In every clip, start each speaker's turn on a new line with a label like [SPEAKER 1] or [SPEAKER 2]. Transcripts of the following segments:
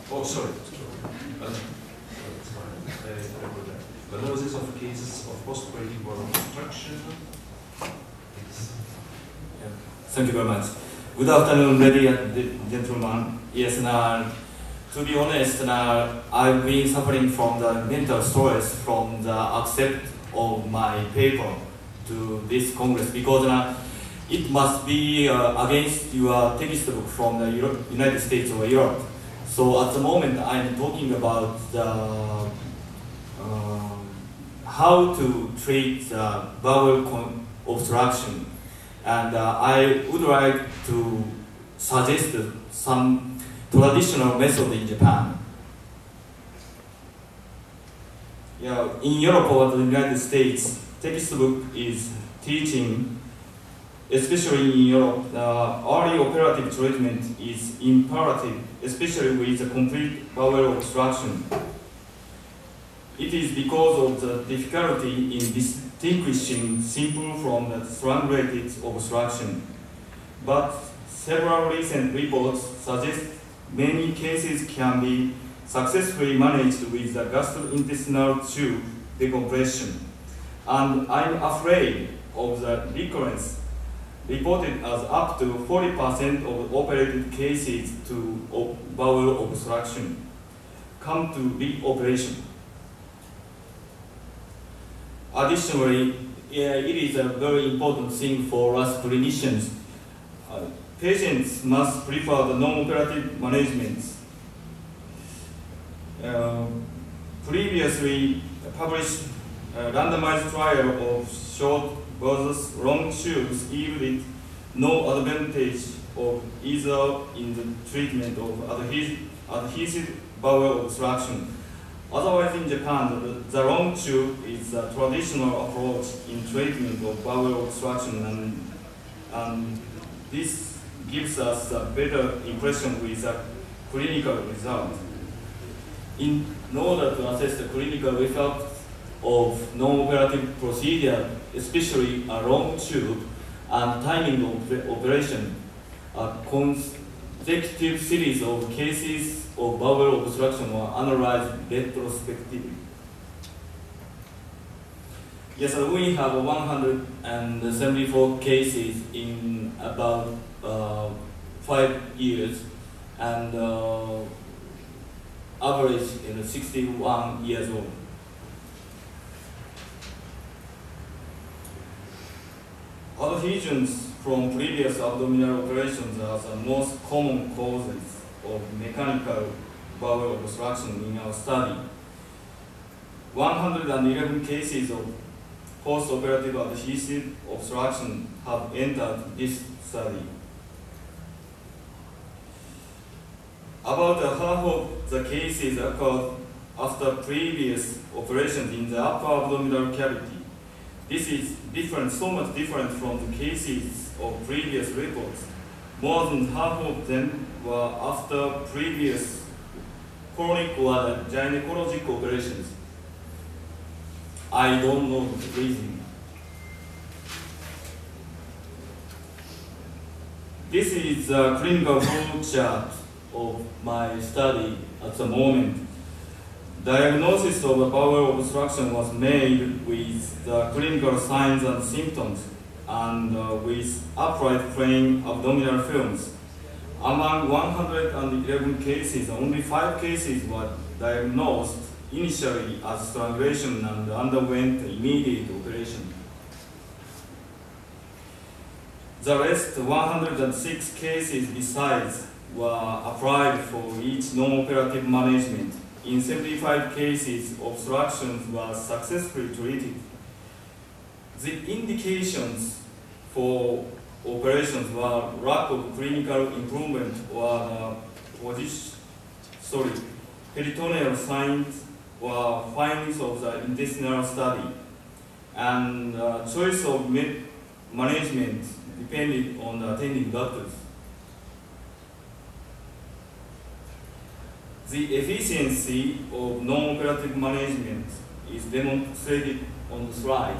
[SPEAKER 1] Oh, sorry. Analysis of cases of post-operative bowel obstruction.
[SPEAKER 2] Yeah. Thank you very much. Good afternoon, ladies and gentlemen. Yes, now, to be honest, now, I've been suffering from the mental stress from the accept of my paper to this Congress because it must be against your textbook from the United States or Europe. So at the moment, I'm talking about the how to treat bowel obstruction, and I would like to suggest some traditional method in Japan. Yeah, in Europe or the United States, textbook is teaching, especially in Europe, early operative treatment is imperative, especially with the complete bowel obstruction. It is because of the difficulty in distinguishing simple from the strangulated obstruction. But several recent reports suggest many cases can be successfully managed with the gastrointestinal tube decompression. And I'm afraid of the recurrence reported as up to 40% of operated cases to bowel obstruction come to reoperation. Additionally, it is a very important thing for us clinicians. Patients must prefer the non-operative management. Previously published randomized trial of short versus long tubes yielded no advantage of either in the treatment of adhesive bowel obstruction. Otherwise, in Japan, the long tube is a traditional approach in treatment of bowel obstruction, and this gives us a better impression with a clinical result. In order to assess the clinical effect of non-operative procedure, especially a long tube and timing of operation, a consecutive series of cases of bowel obstruction were analyzed retrospectively. Yes, we have 174 cases in about 5 years, and average 61 years old. Adhesions from previous abdominal operations are the most common causes of mechanical bowel obstruction in our study. 111 cases of post-operative adhesive obstruction have entered this study. About half of the cases occurred after previous operations in the upper abdominal cavity. This is different, so much different from the cases of previous reports. More than half of them were after previous chronic or gynecologic operations. I don't know the reason. This is a clinical flow chart of my study at the moment. Diagnosis of bowel obstruction was made with the clinical signs and symptoms and with upright plain abdominal films. Among 111 cases, only 5 cases were diagnosed initially as strangulation and underwent immediate operation. The rest 106 cases besides were applied for each non-operative management. In 75 cases, obstructions were successfully treated. The indications for operations were lack of clinical improvement or peritoneal signs or findings of the intestinal study, and choice of management depended on the attending doctors. The efficiency of non-operative management is demonstrated on the slide.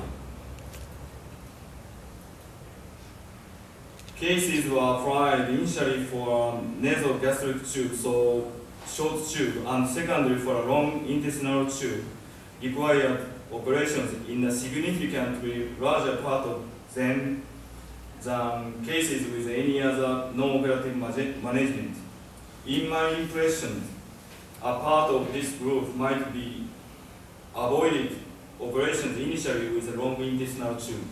[SPEAKER 2] Cases were applied initially for nasogastric tube, so short tube, and secondly for a long intestinal tube, required operations in a significantly larger part of them than cases with any other non-operative management. In my impression, a part of this group might be avoided operations initially with a long intestinal tube.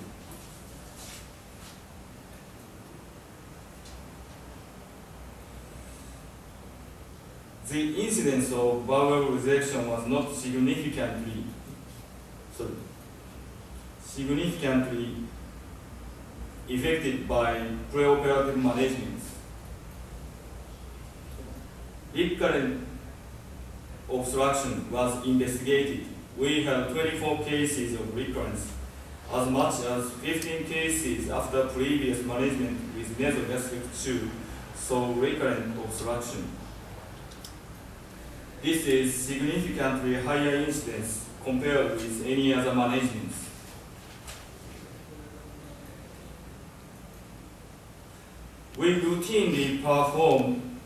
[SPEAKER 2] The incidence of bowel resection was not significantly affected by preoperative management. Recurrent obstruction was investigated. We had 24 cases of recurrence, as much as 15 cases after previous management with nasogastric tube saw recurrent obstruction. This is significantly higher incidence compared with any other management. We routinely perform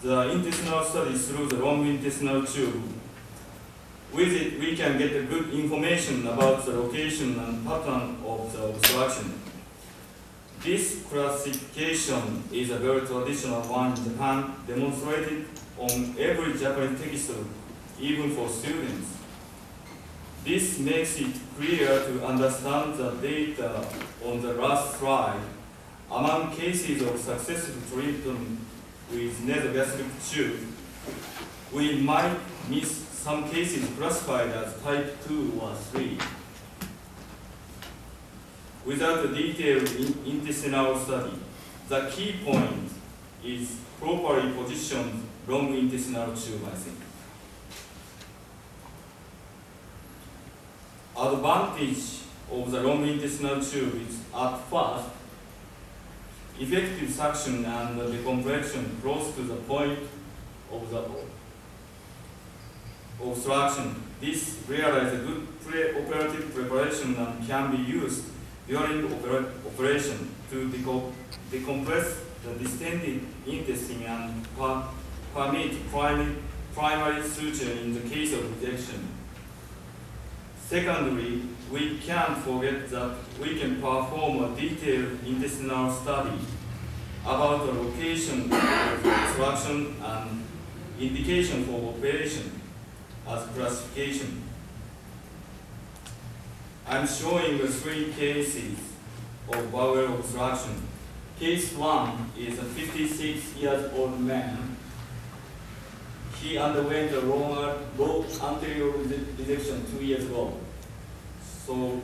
[SPEAKER 2] the intestinal study through the long intestinal tube. With it, we can get good information about the location and pattern of the obstruction. This classification is a very traditional one in Japan, demonstrated on every Japanese textbook, even for students. This makes it clear to understand the data on the last slide. Among cases of successful treatment with nasogastric tube, we might miss some cases classified as type 2 or 3. Without a detailed intestinal study, the key point is properly positioned long intestinal tube, I think. Advantage of the long intestinal tube is at first, effective suction and decompression close to the point of the obstruction. This realizes a good pre-operative preparation and can be used during operation to decompress the distended intestine and permit primary suture in the case of rejection. Secondly, we can't forget that we can perform a detailed intestinal study about the location of obstruction and indication for operation as classification. I'm showing the 3 cases of bowel obstruction. Case 1 is a 56-year-old man. He underwent a low anterior resection 2 years ago. So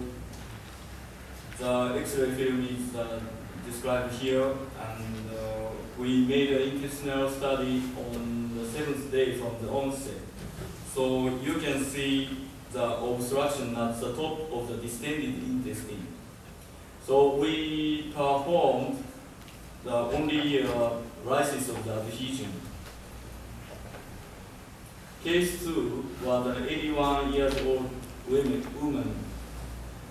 [SPEAKER 2] the X-ray film is described here, and we made an intestinal study on the 7th day from the onset. So you can see the obstruction at the top of the distended intestine. So we performed the only lysis of the adhesion. Case 2 was an 81-year-old woman.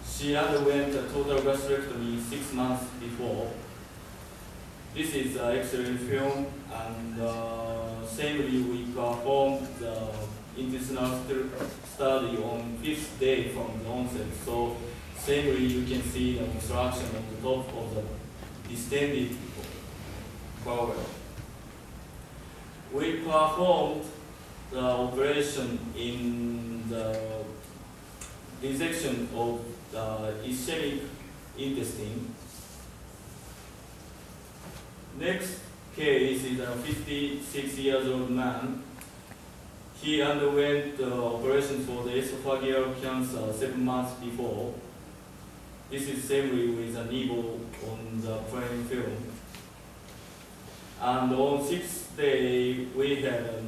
[SPEAKER 2] She underwent a total gastrectomy 6 months before. This is the X-ray film, and similarly we performed the intestinal study on 5th day from the onset. So similarly you can see the obstruction on the top of the distended bowel. We performed the operation in the dissection of the ischemic intestine. Next case is a 56-year-old man. He underwent operation for the esophageal cancer 7 months before. This is similarly with a needle on the plain film. And on 6th day, we had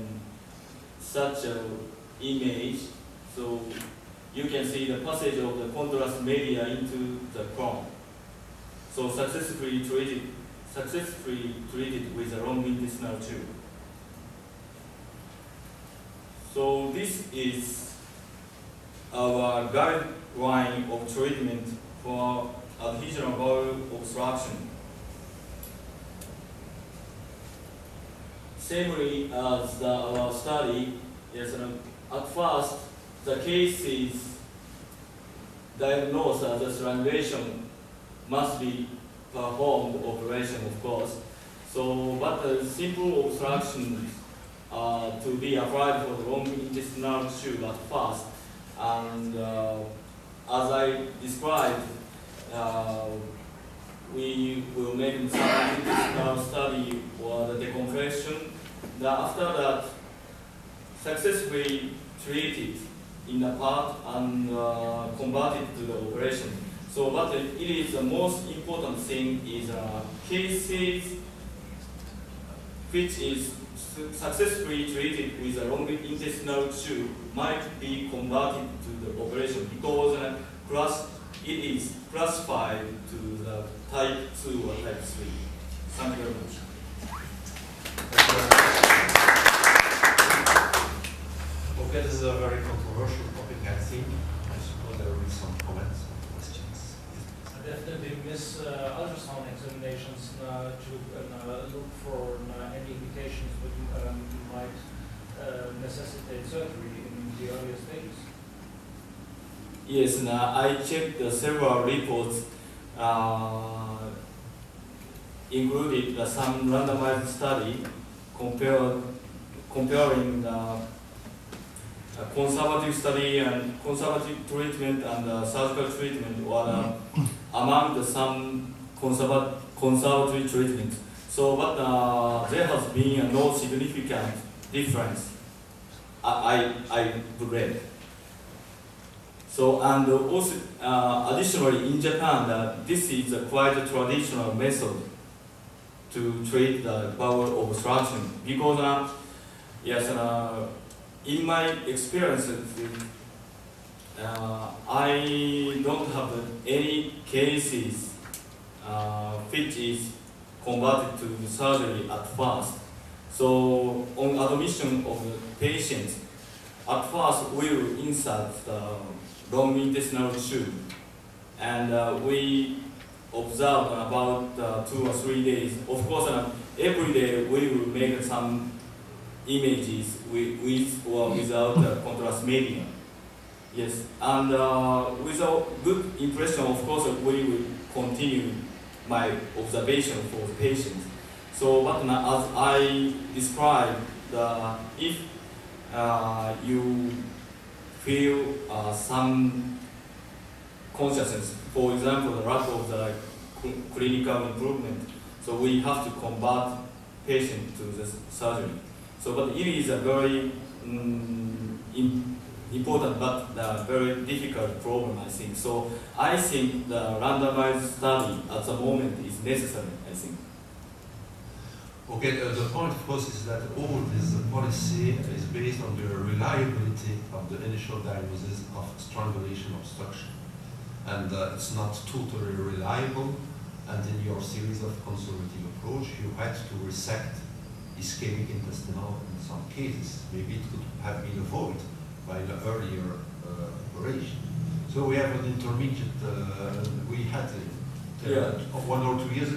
[SPEAKER 2] such an image. So you can see the passage of the contrast media into the crown. So successfully treated with a long intestinal tube. So this is our guideline of treatment for adhesional bowel obstruction. similarly as our study, yes, at first the case is diagnosed as a strangulation must be performed operation, of course. So, but the simple obstructions to be applied for the long intestinal tube at first, and as I described, we will make some intestinal study for the decompression. After that, successfully treated in the part and converted to the operation. So, but it is the most important thing is cases which is successfully treated with a long intestinal tube might be converted to the operation because it is classified to the type 2 or type 3. Thank you very much.
[SPEAKER 1] Okay, this is a very controversial topic, I think. I suppose there will be some comments or questions.
[SPEAKER 3] I definitely miss ultrasound examinations to look for any indications that might necessitate surgery in the earlier stages.
[SPEAKER 2] Yes, and I checked several reports, included some randomized study comparing conservative study and conservative treatment and surgical treatment were among the some conservative treatment. So, but there has been no significant difference. I read. So, and also additionally in Japan, this is a quite a traditional method to treat the bowel obstruction because yes, in my experiences, I don't have any cases which is converted to surgery at first. So on admission of the patients, at first we will insert the long intestinal tube, and we observe about 2 or 3 days. Of course, every day we will make some images with or without contrast medium. Yes, and with a good impression, of course, we will continue my observation for the patients. So, but as I described, if you feel some consciousness, for example, the lack of the clinical improvement, so we have to convert patient to the surgery. So, but it is a very important but very difficult problem, I think. So, I think the randomized study at the moment is necessary, I think.
[SPEAKER 1] Okay, the point, of course, is that all this policy is based on the reliability of the initial diagnosis of strangulation obstruction. And it's not totally reliable. And in your series of conservative approach, you had to resect ischemic intestinal in some cases. Maybe it could have been avoided by the earlier operation. So we have an intermediate, we had 1 or 2 years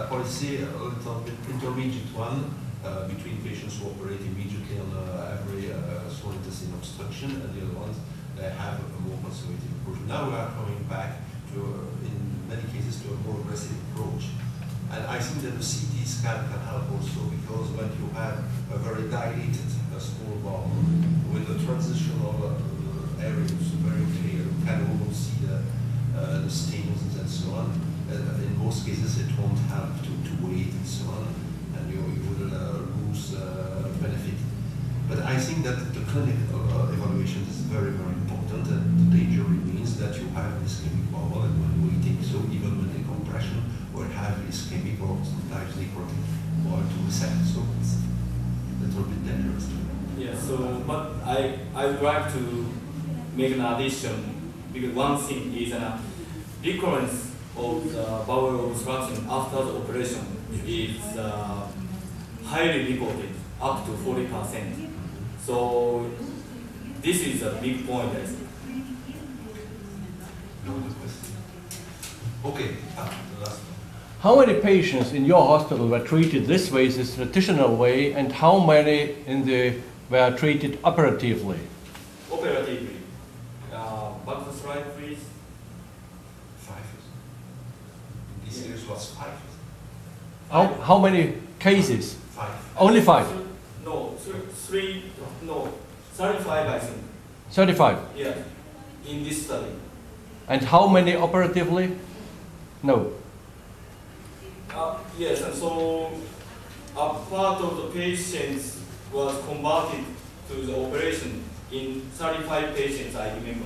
[SPEAKER 1] policy, a little bit intermediate one between patients who operate immediately on every small intestine obstruction, and the other ones they have a more conservative approach. Now we are coming back to, in many cases, to a more aggressive approach. And I think that the CT scan can help also, because when you have a very dilated small bowel with the transitional areas very clear, you can almost see the stains and so on. In most cases, it won't help to wait and so on, and you will lose benefit. But I think that the clinical evaluation is very, very important, and the danger remains that you have ischemic bowel, and when waiting, so even when decompression, will have ischemic or sometimes necrotic bowel to resect, so it's a little bit dangerous.
[SPEAKER 2] Yeah, so, but I would like to make an addition, because one thing is recurrence of the bowel obstruction after the operation is highly reported, up to 40%. So this is a big point, I think.
[SPEAKER 1] No other question? Okay, the last one.
[SPEAKER 4] How many patients in your hospital were treated this way, this traditional way, and how many were treated operatively?
[SPEAKER 2] Operatively. Back to the slide, please.
[SPEAKER 1] 5. In this year was 5.
[SPEAKER 4] How many cases?
[SPEAKER 1] 5.
[SPEAKER 4] Only 5?
[SPEAKER 2] No, 35, I think.
[SPEAKER 4] 35?
[SPEAKER 2] Yeah, in this study.
[SPEAKER 4] And how many operatively? No.
[SPEAKER 2] Yes, and so a part of the patients was converted to the operation in 35 patients, I remember.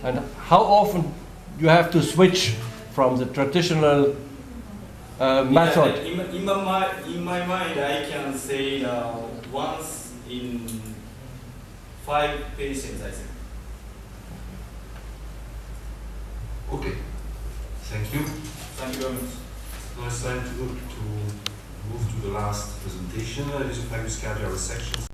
[SPEAKER 4] And how often you have to switch from the traditional method?
[SPEAKER 2] Yeah, in my mind, I can say once in 5 patients, I think.
[SPEAKER 1] Okay. Thank you.
[SPEAKER 2] Thank you very much.
[SPEAKER 1] Now it's time to move to the last presentation. Esophagus cardiac resection.